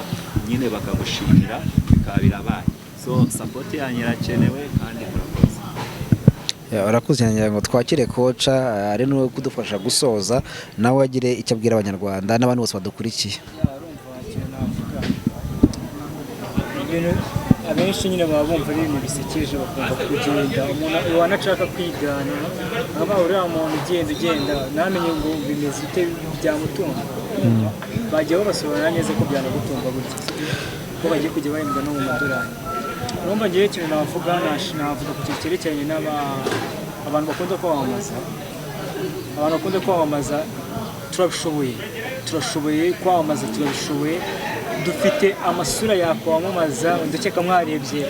nyine bakagushimira bikaba birabaye. So support yanyu irakenewe kandi murakoze. Urakoze cyane ngo twakire koca ari no kudufasha gusoza nawe agire icyo abwira abanyarwanda n'abantu bose badukurikiye. Abenshi nyine baba bumva ari ibintu bisekeje, bakunda kugenda umuntu wanashaka kwigana aba uriya muntu ugenda namenye ngo bimeze bite byamutunga, bagiye babasobanurira neza ko byanagutunga gutya ko bagiye kujya bahembwa no mu madolari. Urumva ngiye ikintu navuga ku kintu cyerekeranye abantu bakunda kwamamaza, turashoboye kwamamaza, turabishoboye, dufite amasura yakwamamaza. Ndakeka mwarebye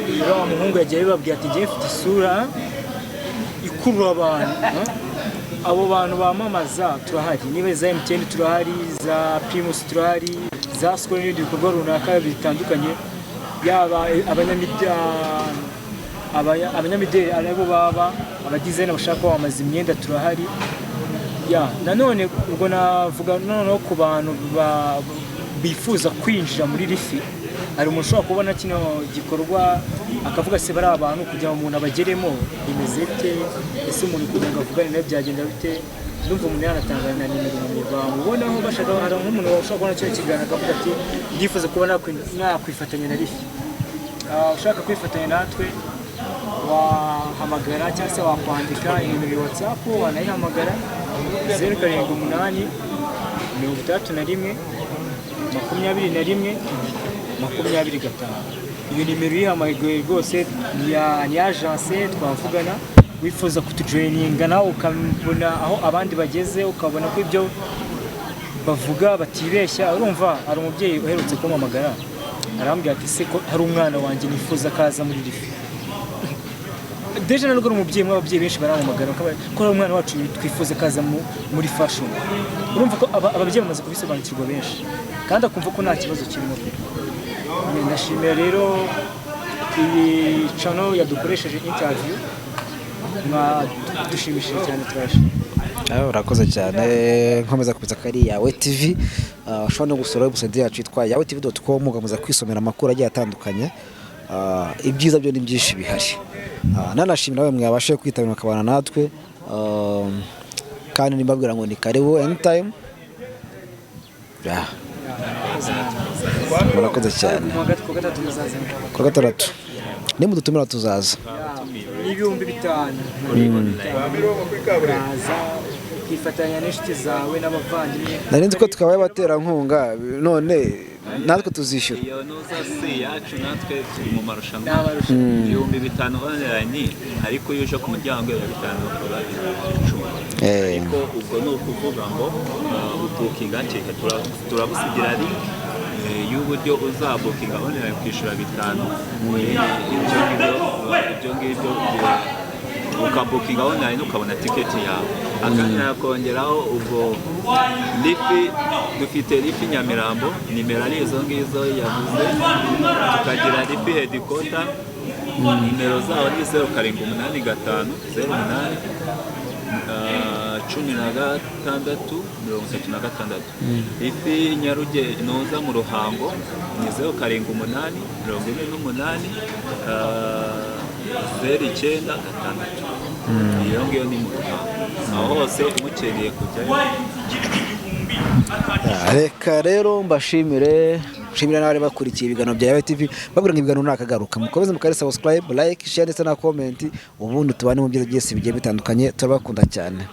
uriya muhungu yagiye bibabwira ati ngiye mfite isura ikurura abantu. Abo bantu bamamaza turahari, niba za MTN turahari, za Primus turahari, za Skol n'ibindi bikorwa runaka bitandukanye, yaba abanyamideli arabo baba abadesigner bashaka kwamamaza imyenda turahari. Nanone ubwo navuga noneho ku bantu bifuza kwinjira muri rifi, hari umuntu ushobora kubona kino gikorwa akavuga se bari abantu kugira ngo umuntu abageremo bimeze bite, ese umuntu kugira ngo avugane nawe byagenda bite. Ndumva umuntu yanatanga na nimero bamubonaho bashaka, hari nk'umuntu ushobora kubona cyo kiganiro akavuga ati ndifuza kuba nakwifatanya na rifi. Ushaka kwifatanya natwe wahamagara cyangwa se wakwandika nimero ya WhatsApp, wanayihamagara 078 31 21 25. Iyo nimero yihamagaye rwose ni agence twavugana, wifuza kutujoininga nawe ukabona aho abandi bageze, ukabona ko ibyo bavuga batibeshya. Urumva hari umubyeyi uherutse kumpamagara arambwira ati se ko hari umwana wanjye nifuza kaza muri rifi. Deje nubwo umubyeyi mw'ababyeyi benshi barahamagara ko ari umwana wacu twifuza kaza muri fashion. Urumva ko ababyeyi bamaze kubisobanukirwa benshi kandi akumva ko nta kibazo kirimo. Ndashimira rero iyi channel yadukoresheje interview, dushimishije cyane turashimira. Urakoze cyane. Nkomeza kubitsa kari yawe TV, ushobora no gusura website yacu yitwa yawetv.com ugakomeza kwisomera amakuru agiye atandukanye. Ibyiza byo ni byinshi bihari. Nanashimira nawe mwabashe kwitabira akabana natwe, kandi nimbabwira ngo ni karibu anytime. Murakoze cyane. Ku gatandatu nimudutumira tuzaza. Ibihumbi 5 kwifatanya n'inshuti zawe n'abavandimwe. Narinzi ko tukabaye baterankunga, none natwe tuzishyura. Iyo nuzasi yacu natwe turi mu marushanwa. 5,000 online, ariko iyo uje ku muryango ya 5 ukora 10. Ariko ubwo ni ukuvuga ngo ubukinga cyeka turabusigira link y'uburyo uzabukinga online kwishura 5. Ibyo ngibyo ukabukinga online ukabona tiketi yawe. Akanya kongeraho ubwo lifi, dufite lifi Nyamirambo, nimero ari izo ngizo yavuze. Tukagira lifi headquarter, nimero zabo ni 0785 08 16 Lifi Nyaruge noza mu Ruhango ni 0788 09 iyo ngiyo ni mu Ruhango. Aho hose umukeneye kujyayo. Reka rero mbashimire n'abari bakurikiye ibiganiro bya Yawe TV, babwira ngo ibiganiro nakagaruka mukomeze mukare subscribe, like, share ndetse na comment, ubundi tubane mu byiza byose bigiye bitandukanye. Turabakunda cyane.